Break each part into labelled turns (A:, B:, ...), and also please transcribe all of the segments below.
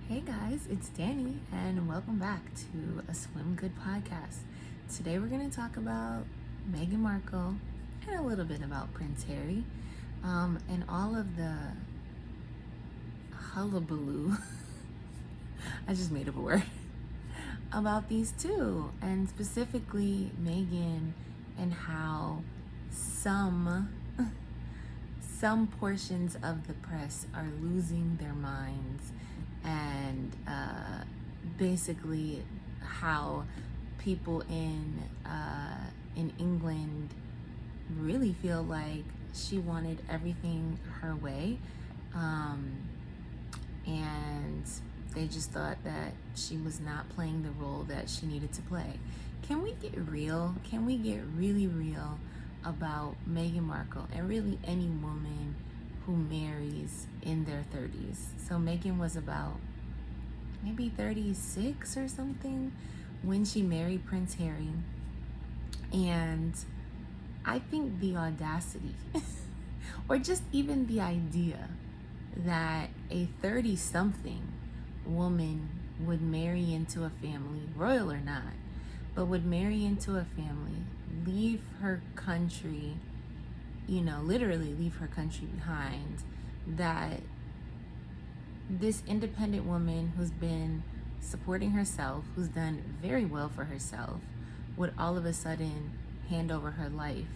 A: Hey guys, it's Danny, and welcome back to a Swim Good podcast. Today we're going to talk about Meghan Markle and a little bit about Prince Harry, and all of the hullabaloo. I just made up a word about these two, and specifically Meghan and how some portions of the press are losing their minds, and basically how people in England really feel like she wanted everything her way, and they just thought that she was not playing the role that she needed to play. Can we get real? Can we get really real about Meghan Markle and really any woman who marries in their 30s? So Meghan was about maybe 36 or something when she married Prince Harry. And I think the audacity, or just even the idea that a 30-something woman would marry into a family, royal or not, but would marry into a family, leave her country, literally leave her country behind, that this independent woman who's been supporting herself, who's done very well for herself, would all of a sudden hand over her life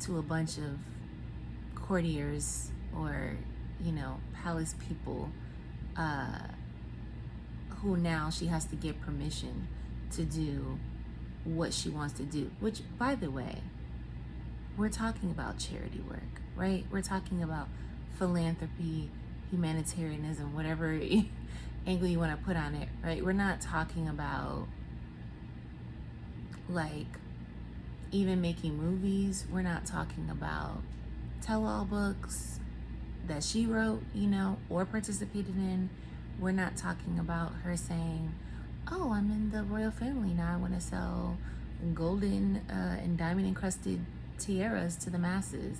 A: to a bunch of courtiers or, palace people, who now she has to get permission to do what she wants to do. Which, by the way, we're talking about charity work, right? We're talking about philanthropy, humanitarianism, whatever angle you want to put on it, right? We're not talking about like even making movies. We're not talking about tell-all books that she wrote, or participated in. We're not talking about her saying, oh, I'm in the royal family now, I want to sell golden and diamond encrusted tiaras to the masses.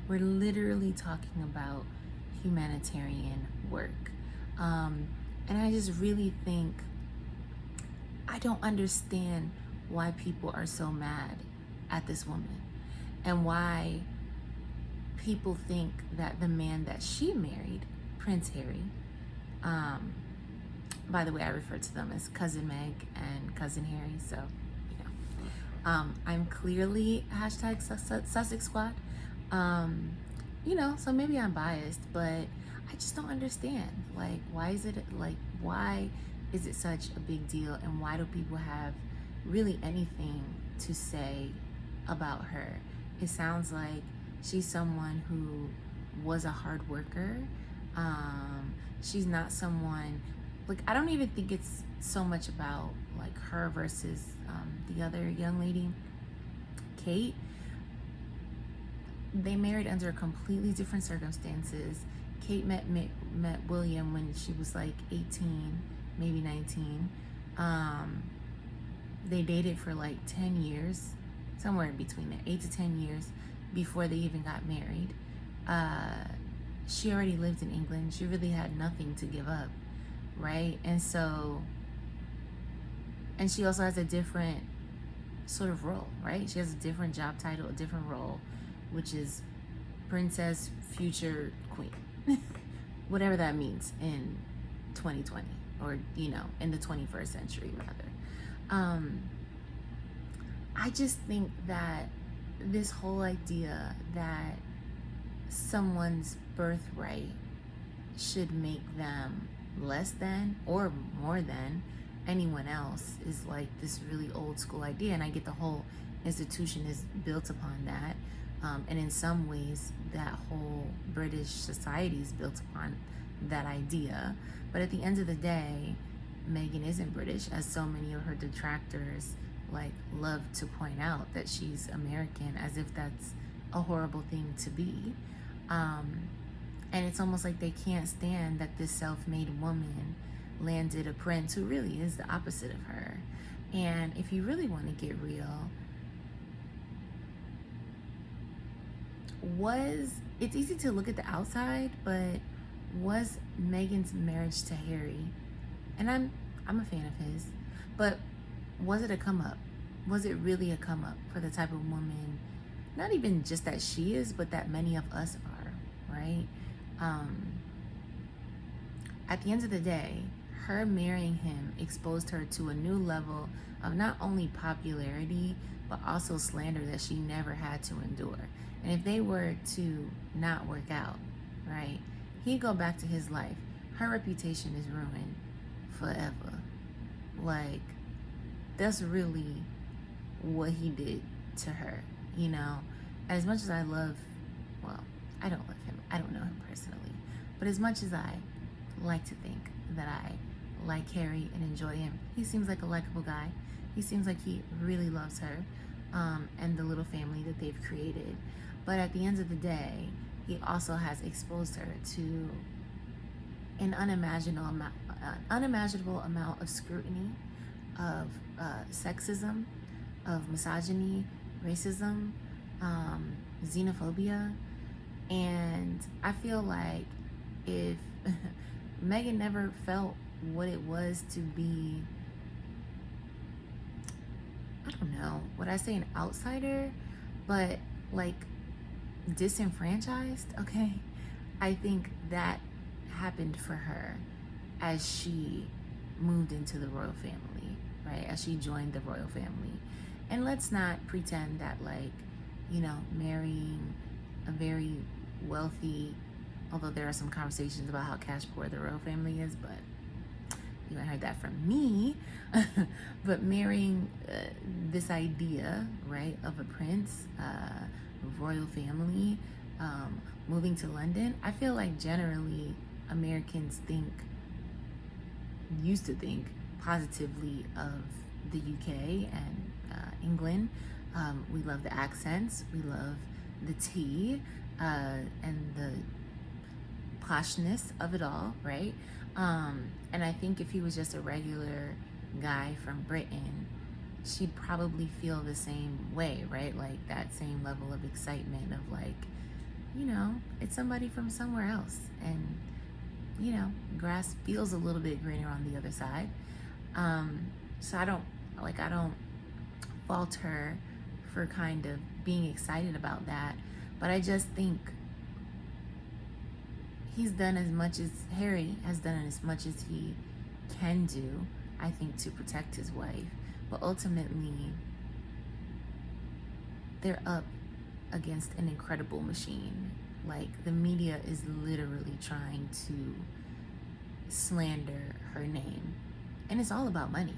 A: We're literally talking about humanitarian work. And I just really think, I don't understand why people are so mad at this woman, and why people think that the man that she married, Prince Harry, by the way, I refer to them as Cousin Meg and Cousin Harry, so, I'm clearly hashtag Sussex Squad, so maybe I'm biased, but I just don't understand, why is it such a big deal, and why do people have really anything to say about her? It sounds like she's someone who was a hard worker. She's not someone, I don't even think it's so much about her versus the other young lady, Kate. They married under completely different circumstances. Kate met William when she was 18, maybe 19. They dated for 10 years, somewhere in between there, 8 to 10 years before they even got married. She already lived in England. She really had nothing to give up, right? And she also has a different sort of role, right? She has a different job title, a different role, which is Princess Future Queen, whatever that means in 2020, or, in the 21st century, rather. I just think that this whole idea that someone's birthright should make them less than or more than anyone else is this really old school idea, and I get the whole institution is built upon that, and in some ways that whole British society is built upon that idea. But at the end of the day, Meghan isn't British, as so many of her detractors love to point out, that she's American, as if that's a horrible thing to be. And it's almost like they can't stand that this self-made woman landed a prince who really is the opposite of her. And if you really want to get real, it's easy to look at the outside, but was Meghan's marriage to Harry, and I'm a fan of his, but was it a come up? Was it really a come up for the type of woman, not even just that she is, but that many of us are, right? Um, at the end of the day, her marrying him exposed her to a new level of not only popularity, but also slander that she never had to endure. And if they were to not work out, right, he'd go back to his life. Her reputation is ruined forever. Like, that's really what he did to her, you know? As much as I love, well, I don't love him. I don't know him personally. But as much as I like to think that I like Harry and enjoy him, he seems like a likable guy. He seems like he really loves her, and the little family that they've created. But at the end of the day, he also has exposed her to an unimaginable amount of scrutiny, of sexism, of misogyny, racism, xenophobia. And I feel like if Meghan never felt what it was to be, I don't know, would I say an outsider, but like disenfranchised, okay? I think that happened for her as she moved into the royal family, right? As she joined the royal family. And let's not pretend that, like, you know, marrying a very wealthy, although there are some conversations about how cash poor the royal family is, but you haven't heard that from me. But marrying this idea, right, of a prince, royal family, moving to London, I feel like generally Americans used to think positively of the UK and England. We love the accents, we love the tea, and the poshness of it all, right? And I think if he was just a regular guy from Britain, she'd probably feel the same way, right? Like that same level of excitement of like, you know, it's somebody from somewhere else. And, you know, grass feels a little bit greener on the other side. So I don't fault her for kind of being excited about that. But I just think he's done as much as Harry has done as much as he can do, I think, to protect his wife. But ultimately, they're up against an incredible machine. Like, the media is literally trying to slander her name. And it's all about money,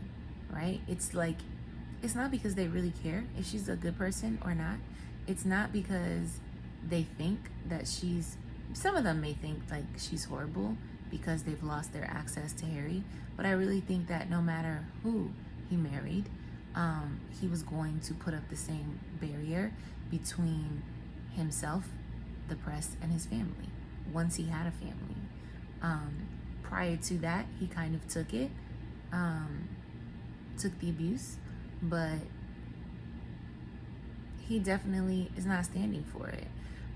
A: right? It's like, it's not because they really care if she's a good person or not. It's not because they think that some of them may think like she's horrible because they've lost their access to Harry. But I really think that no matter who he married, he was going to put up the same barrier between himself, the press, and his family once he had a family. Prior to that, he kind of took it, took the abuse, but he definitely is not standing for it.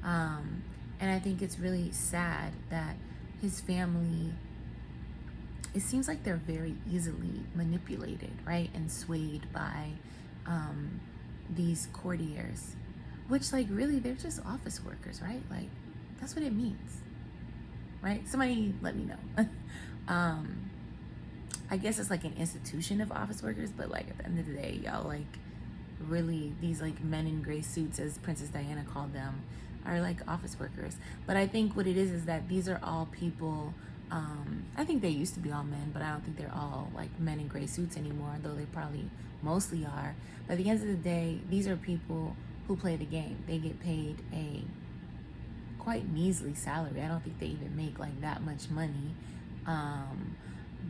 A: And I think it's really sad that his family, it seems like they're very easily manipulated, right? And swayed by these courtiers, which, like, really, they're just office workers, right? Like, that's what it means, right? Somebody let me know. I guess it's like an institution of office workers, but like at the end of the day, y'all, like, really, these like men in gray suits, as Princess Diana called them, are like office workers. But I think what it is that these are all people, I think they used to be all men, but I don't think they're all like men in gray suits anymore, though they probably mostly are. But at the end of the day, these are people who play the game. They get paid a quite measly salary. I don't think they even make like that much money.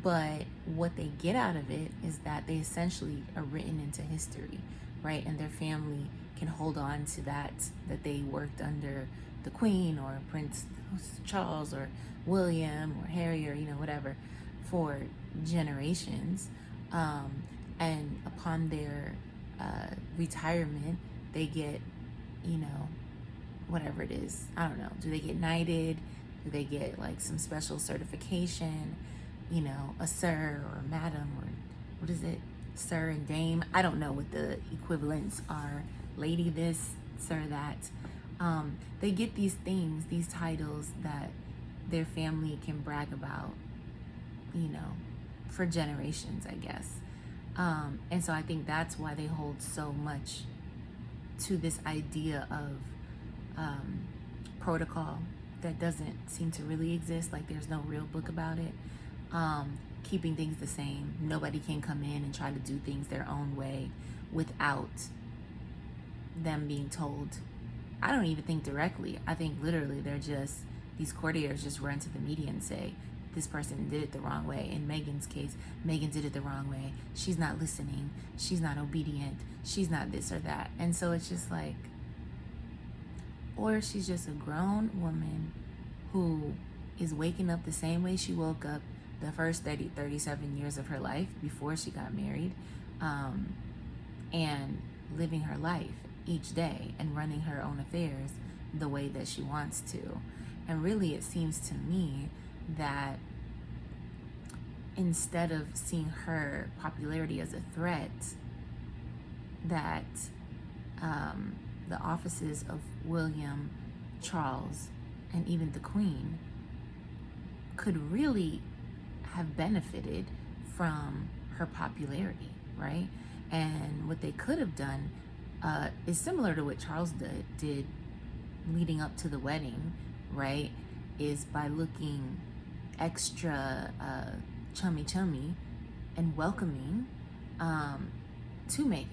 A: But what they get out of it is that they essentially are written into history, right? And their family can hold on to that they worked under the Queen or Prince Charles or William or Harry or, you know, whatever, for generations. And upon their retirement, they get, you know, whatever it is. I don't know. Do they get knighted? Do they get like some special certification, you know, a sir or a madam, or what is it, sir and dame? I don't know what the equivalents are. Lady this, sir that. They get these things, these titles that their family can brag about, you know, for generations, I guess. And so I think that's why they hold so much to this idea of protocol that doesn't seem to really exist. Like there's no real book about it. Keeping things the same. Nobody can come in and try to do things their own way without them being told. I don't even think directly. I think literally they're just, these courtiers just run to the media and say, this person did it the wrong way. In Meghan's case, Meghan did it the wrong way. She's not listening. She's not obedient. She's not this or that. And so it's just like, or she's just a grown woman who is waking up the same way she woke up the first 37 years of her life before she got married, and living her life each day and running her own affairs the way that she wants to. And really, it seems to me that instead of seeing her popularity as a threat, that the offices of William, Charles, and even the Queen could really have benefited from her popularity, right? And what they could have done is similar to what Charles did leading up to the wedding, right? Is by looking extra chummy and welcoming to Meghan.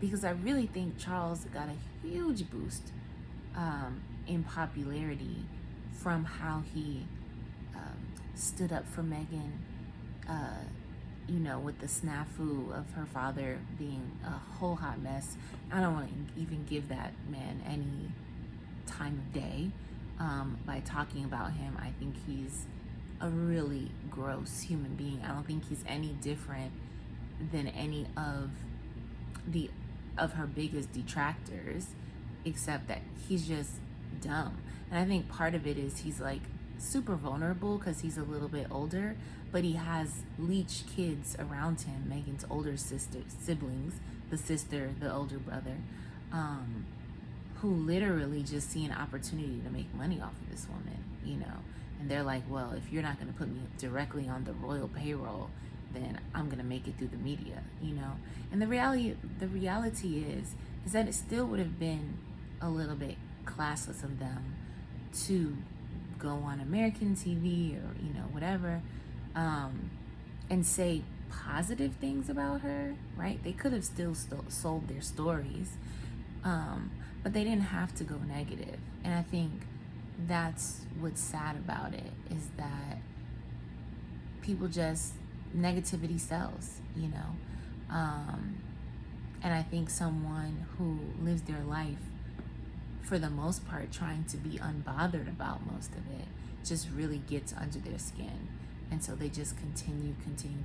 A: Because I really think Charles got a huge boost in popularity from how he stood up for Meghan, you know, with the snafu of her father being a whole hot mess. I don't want to even give that man any time of day by talking about him. I think he's a really gross human being. I don't think he's any different than any of her biggest detractors, except that he's just dumb. And I think part of it is he's like super vulnerable because he's a little bit older, but he has leech kids around him, Meghan's older siblings, the sister, the older brother, who literally just see an opportunity to make money off of this woman, you know. And they're like, well, if you're not going to put me directly on the royal payroll, then I'm going to make it through the media, you know. And the reality is that it still would have been a little bit classless of them to go on American TV or, you know, whatever, and say positive things about her, right? They could have still sold their stories, but they didn't have to go negative. And I think that's what's sad about it, is that people just, negativity sells, you know. And I think someone who lives their life for the most part trying to be unbothered about most of it just really gets under their skin. And so they just continue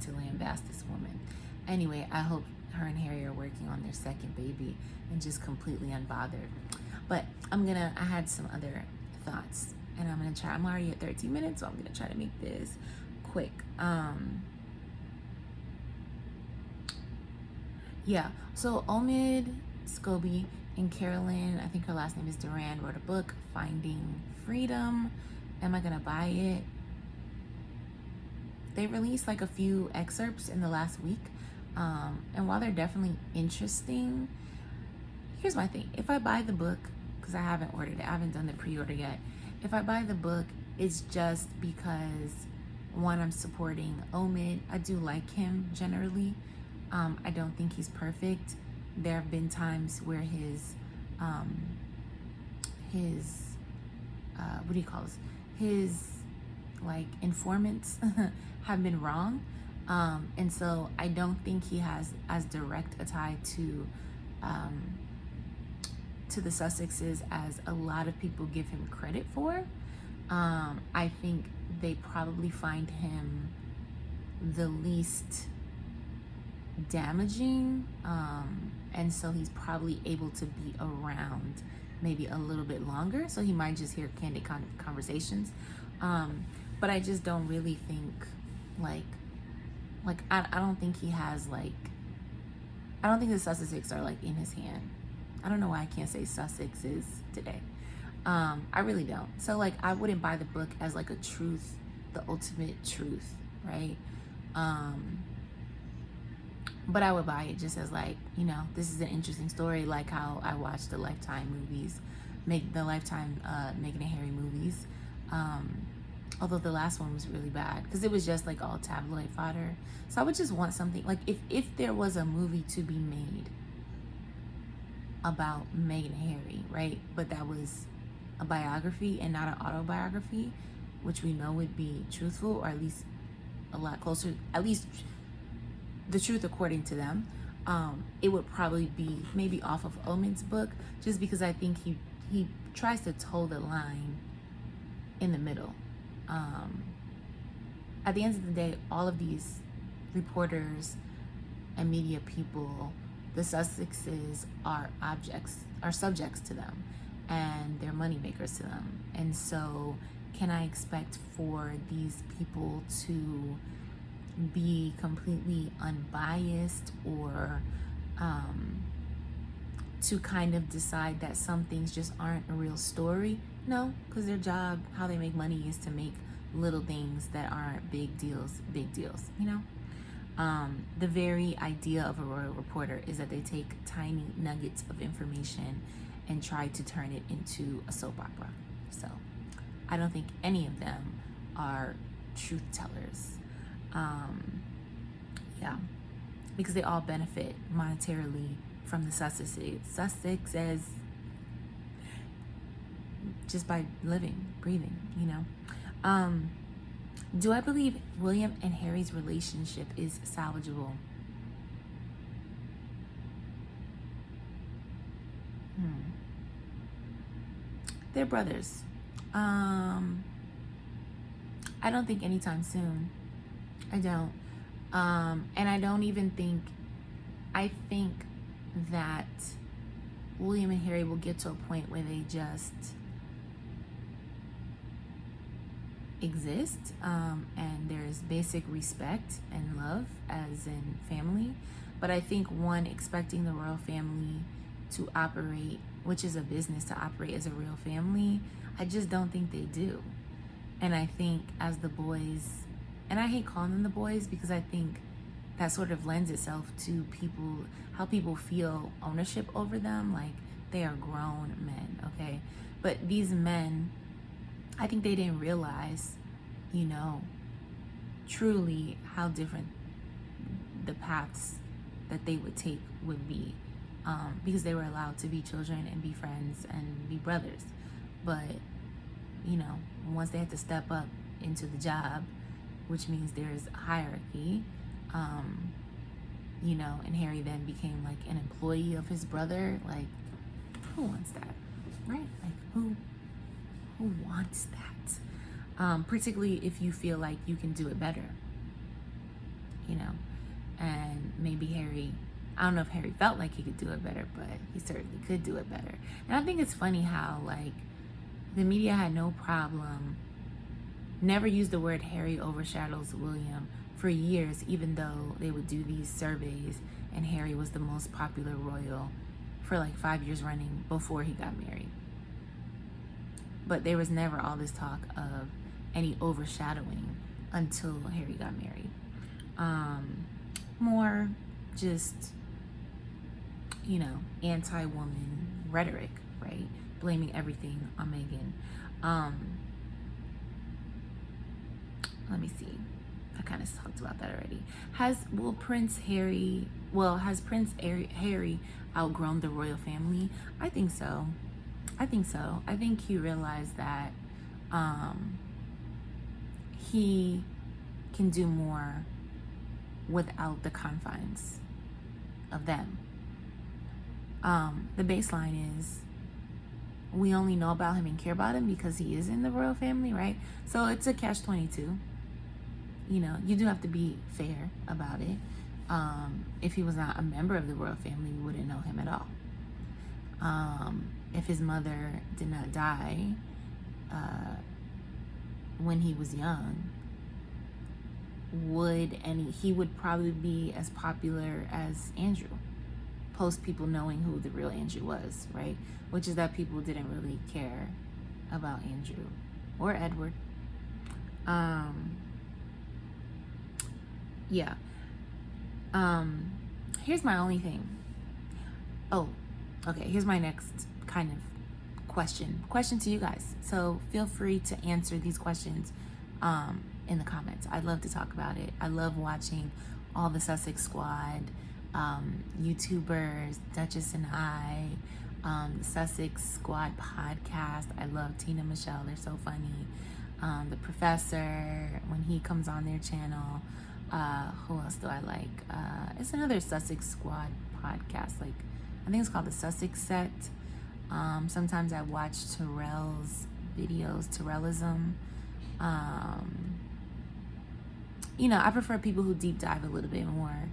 A: to lambast this woman. Anyway, I hope her and Harry are working on their second baby and just completely unbothered. But I had some other thoughts, and I'm already at 13 minutes, so I'm gonna try to make this quick. Yeah, so Omid Scobie and Carolyn, I think her last name is Duran, wrote a book, Finding Freedom. Am I gonna buy it? They released like a few excerpts in the last week, and while they're definitely interesting, here's my thing. If I buy the book, because I haven't ordered it, I haven't done the pre-order yet, if I buy the book, it's just because, one, I'm supporting Omid. I do like him generally. I don't think he's perfect. There have been times where his what do you call this? His like informants have been wrong. And so I don't think he has as direct a tie to the Sussexes as a lot of people give him credit for. I think they probably find him the least damaging, and so he's probably able to be around maybe a little bit longer, so he might just hear candid conversations. But I just don't really think I don't think he has I don't think the Sussexes are like in his hand. I don't know why I can't say Sussexes today. I really don't. So like I wouldn't buy the book as like a truth, the ultimate truth, right? But I would buy it just as like, you know, this is an interesting story, like how I watched the Lifetime movies, the Lifetime Meghan and Harry movies. Although the last one was really bad because it was just like all tabloid fodder. So I would just want something like if there was a movie to be made about Meghan and Harry, right? But that was a biography and not an autobiography, which we know would be truthful, or at least a lot closer, at least the truth according to them. It would probably be maybe off of Omen's book, just because I think he tries to toe the line in the middle. At the end of the day, all of these reporters and media people, the Sussexes are subjects to them, and they're money makers to them. And so can I expect for these people to be completely unbiased, or to kind of decide that some things just aren't a real story? No, because their job, how they make money, is to make little things that aren't big deals, you know? The very idea of a royal reporter is that they take tiny nuggets of information and try to turn it into a soap opera. So I don't think any of them are truth tellers. Yeah, because they all benefit monetarily from the Sussexes just by living, breathing, you know. Do I believe William and Harry's relationship is salvageable? They're brothers. I don't think anytime soon. I don't. And I don't even think, I think that William and Harry will get to a point where they just exist, and there's basic respect and love as in family. But I think one expecting the royal family to operate, which is a business, to operate as a real family, I just don't think they do. And I think as the boys, and I hate calling them the boys because I think that sort of lends itself to people, how people feel ownership over them, like they are grown men, okay? But these men, I think they didn't realize, you know, truly how different the paths that they would take would be, because they were allowed to be children and be friends and be brothers. But, you know, once they had to step up into the job, which means there's hierarchy, you know, and Harry then became like an employee of his brother. Like, who wants that, right? Like, who wants that? Particularly if you feel like you can do it better, you know. And maybe Harry, I don't know if Harry felt like he could do it better, but he certainly could do it better. And I think it's funny how, like, the media had no problem, never used the word Harry overshadows William for years, even though they would do these surveys and Harry was the most popular royal for like 5 years running before he got married. But there was never all this talk of any overshadowing until Harry got married. More just, you know, anti-woman rhetoric, right? Blaming everything on Meghan. Let me see. I kind of talked about that already. Has Prince Harry outgrown the royal family? I think so. I think he realized that he can do more without the confines of them. The baseline is we only know about him and care about him because he is in the royal family, right? So it's a catch-22. You know, you do have to be fair about it. If he was not a member of the royal family, you wouldn't know him at all. if his mother did not die when he was young, he would probably be as popular as Andrew, post people knowing who the real Andrew was, right? Which is that people didn't really care about Andrew or Edward. Yeah. Here's my only thing. Oh, okay, here's my next kind of question to you guys. So feel free to answer these questions in the comments. I'd love to talk about it. I love watching all the Sussex Squad YouTubers, Duchess and I, the Sussex Squad podcast. I love Tina Michelle. They're so funny. The Professor, when he comes on their channel. Who else do I like? It's another Sussex Squad podcast. Like, I think it's called the Sussex Set. Sometimes I watch Terrell's videos, Terrellism. You know, I prefer people who deep dive a little bit more.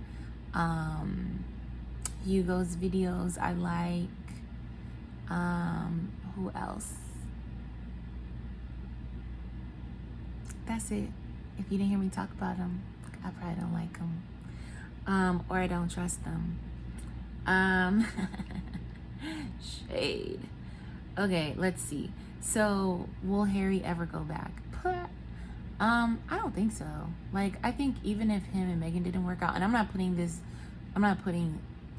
A: Hugo's videos I like. Who else? That's it. If you didn't hear me talk about them, I probably don't like them. Or I don't trust them. Shade. Okay, let's see. So, will Harry ever go back? I don't think so. Like, I think even if him and Meghan didn't work out, and I'm not putting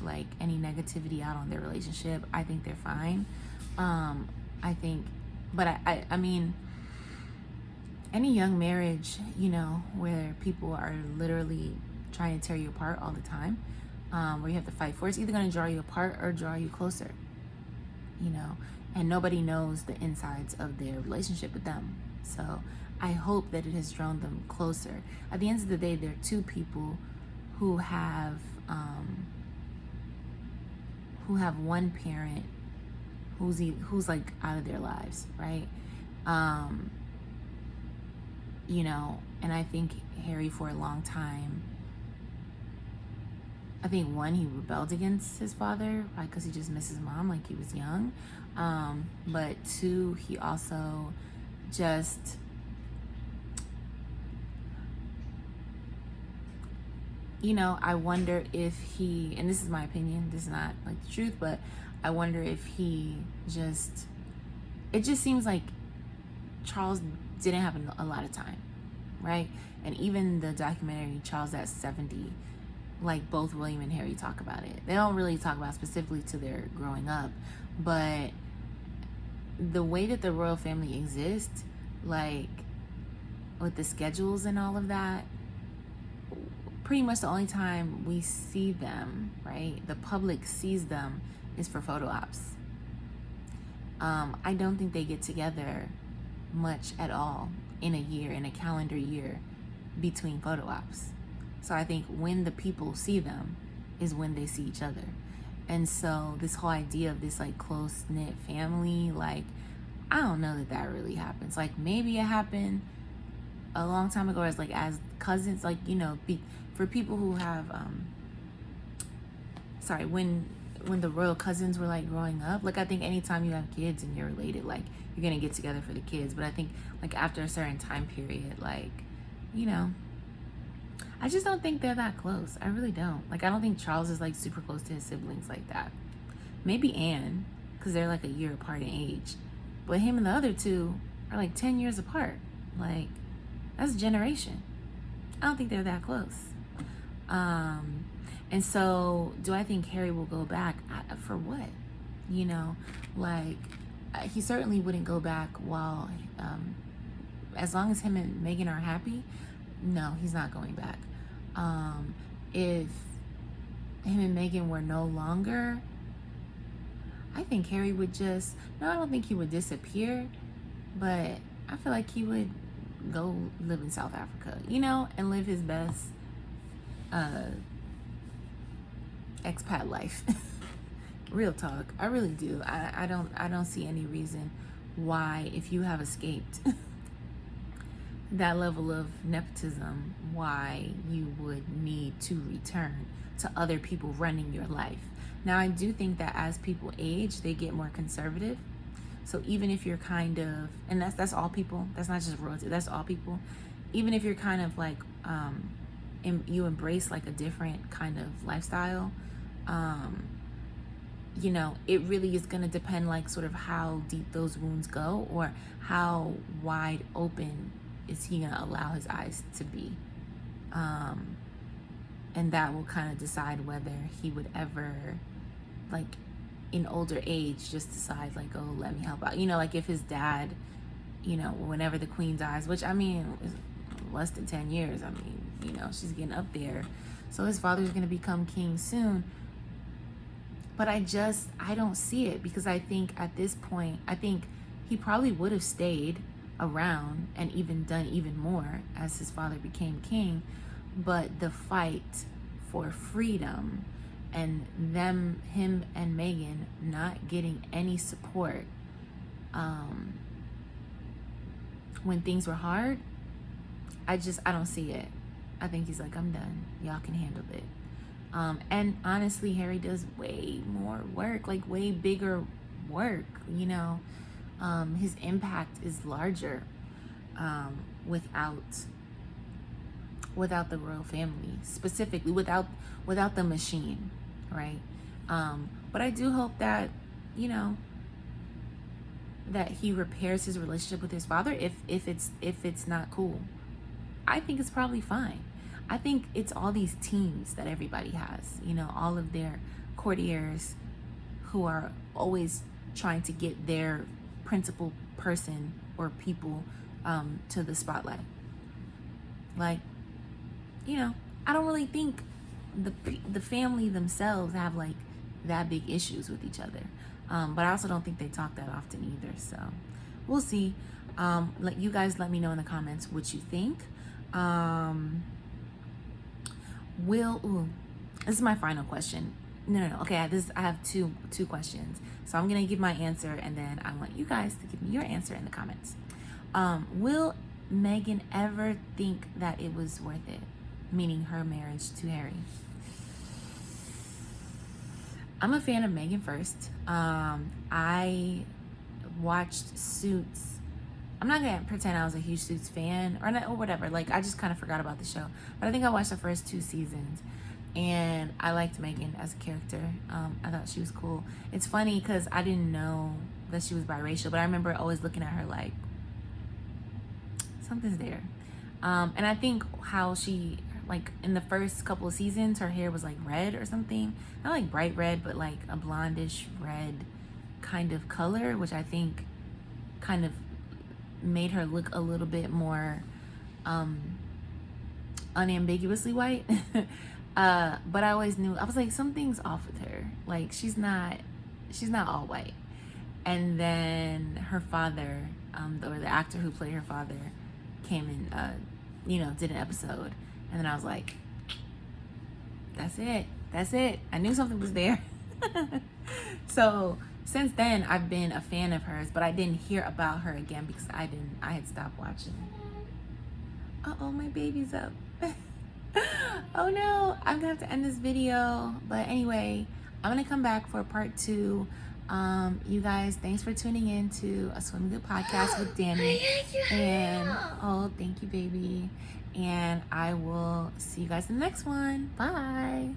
A: like any negativity out on their relationship. I think they're fine. I mean, any young marriage, you know, where people are literally trying to tear you apart all the time, where you have to fight for, it's either going to draw you apart or draw you closer, you know, and nobody knows the insides of their relationship with them. So I hope that it has drawn them closer. At the end of the day, they're two people who have one parent who's like out of their lives, right? You know, and I think Harry, for a long time, I think one, he rebelled against his father, right, because he just missed his mom like he was young. But two, he also just you know, I wonder if he, and this is my opinion, this is not like the truth, but I wonder if he just, it just seems like Charles didn't have a lot of time, right? And even the documentary Charles at 70, like both William and Harry talk about it. They don't really talk about specifically to their growing up, but the way that the royal family exists, like with the schedules and all of that, pretty much the only time we see them, right, the public sees them, is for photo ops. I don't think they get together much at all in a year, in a calendar year, between photo ops. So I think when the people see them is when they see each other. And so this whole idea of this like close-knit family, like, I don't know that that really happens. Like, maybe it happened a long time ago as like as cousins, like, you know, for people who have when the royal cousins were like growing up, like I think anytime you have kids and you're related, like you're gonna get together for the kids. But I think like after a certain time period, like, you know, I just don't think they're that close. I really don't. Like, I don't think Charles is like super close to his siblings like that. Maybe Anne, because they're like a year apart in age, but him and the other two are like 10 years apart. Like, that's a generation. I don't think they're that close. And so do I think Harry will go back? For what? You know, like, he certainly wouldn't go back while, as long as him and Meghan are happy. No, he's not going back. If him and Meghan were no longer, I think Harry would just, no, I don't think he would disappear, but I feel like he would go live in South Africa, you know, and live his best expat life. Real talk. I really do. I don't see any reason why, if you have escaped that level of nepotism, why you would need to return to other people running your life. Now, I do think that as people age, they get more conservative. So even if you're kind of, and that's all people, that's not just royalty, that's all people. Even if you're kind of like, you embrace like a different kind of lifestyle, you know, it really is going to depend like sort of how deep those wounds go, or how wide open is he going to allow his eyes to be. And that will kind of decide whether he would ever, like in older age, just decide like, oh, let me help out. You know, like if his dad, you know, whenever the queen dies, which I mean, is less than 10 years. I mean, you know, she's getting up there. So his father's going to become king soon. But I don't see it, because I think at this point, I think he probably would have stayed around and even done even more as his father became king. But the fight for freedom and him and Meghan not getting any support when things were hard, I don't see it. I think he's like, I'm done. Y'all can handle it. And honestly, Harry does way more work, like way bigger work, you know. His impact is larger without the royal family, specifically without the machine, right? But I do hope that, you know, that he repairs his relationship with his father. If it's not cool, I think it's probably fine. I think it's all these teams that everybody has, you know, all of their courtiers who are always trying to get their principal person or people to the spotlight. Like, you know, I don't really think the family themselves have like that big issues with each other. But I also don't think they talk that often either. So we'll see. Let you guys let me know in the comments what you think. This is my final question. No. Okay, I have two questions. So I'm gonna give my answer, and then I want you guys to give me your answer in the comments. Will Meghan ever think that it was worth it? Meaning her marriage to Harry. I'm a fan of Meghan first. I watched Suits. I'm not gonna pretend I was a huge Suits fan or whatever. Like, I just kind of forgot about the show. But I think I watched the first 2 seasons, and I liked Meghan as a character. I thought she was cool. It's funny because I didn't know that she was biracial, but I remember always looking at her like, something's there. And I think how she, like in the first couple of seasons, her hair was like red or something. Not like bright red, but like a blondish red kind of color, which I think kind of made her look a little bit more unambiguously white. But I always knew, I was like, something's off with her. Like, she's not all white. And then her father, or the actor who played her father, came and you know, did an episode, and then I was like, that's it. I knew something was there. So since then, I've been a fan of hers, but I didn't hear about her again because I had stopped watching. Uh-oh, my baby's up. Oh no, I'm gonna have to end this video. But anyway, I'm gonna come back for part 2. You guys, thanks for tuning in to a Swimming Good podcast with Danny. And oh, thank you, baby. And I will see you guys in the next one. Bye.